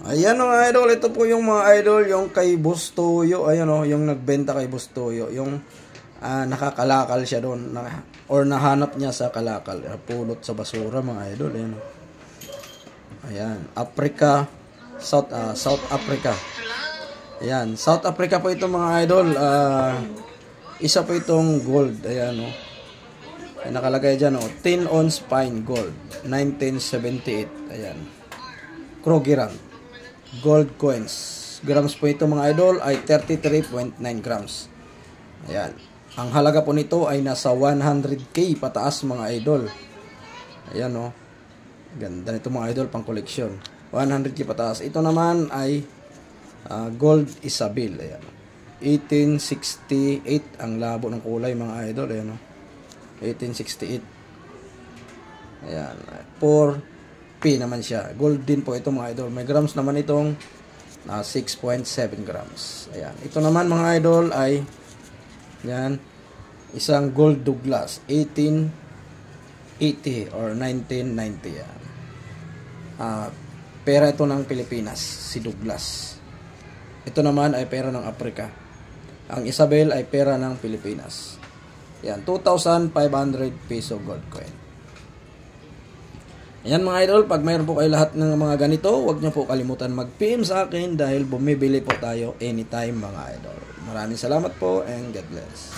Ayan mga idol, ito po yung mga idol, yung kay Bustoyo, ayan o, yung nagbenta kay Bustoyo, yung nakakalakal siya doon, or nahanap niya sa kalakal, pulot sa basura mga idol, ayan o. Ayan, Africa, South Africa. Ayan, South Africa po ito mga idol, isa po itong gold, ayan o. Nakalagay dyan o, 10 ounce fine gold, 1978, ayan. Krogiran. Gold coins. Grams po ito mga idol ay 33.9 grams. Ayan. Ang halaga po nito ay nasa 100k pataas mga idol. Ayan o. Ganda nito mga idol pang koleksyon. 100k pataas. Ito naman ay gold Isabel. Ayan. 1868 ang labo ng kulay mga idol. Ayan o. 1868. Ayan. 4 P naman siya. Gold din po ito mga idol. May grams naman itong 6.7 grams. Ayan. Ito naman mga idol ay yan, isang gold Douglas 1880 or 1990 yan. Pera ito ng Pilipinas, si Douglas. Ito naman ay pera ng Africa. Ang Isabel ay pera ng Pilipinas. Yan, 2,500 peso gold coin. Ayan mga idol, pag mayroon po kayo lahat ng mga ganito, huwag nyo po kalimutan mag-PM sa akin dahil bumibili po tayo anytime mga idol. Maraming salamat po and God bless.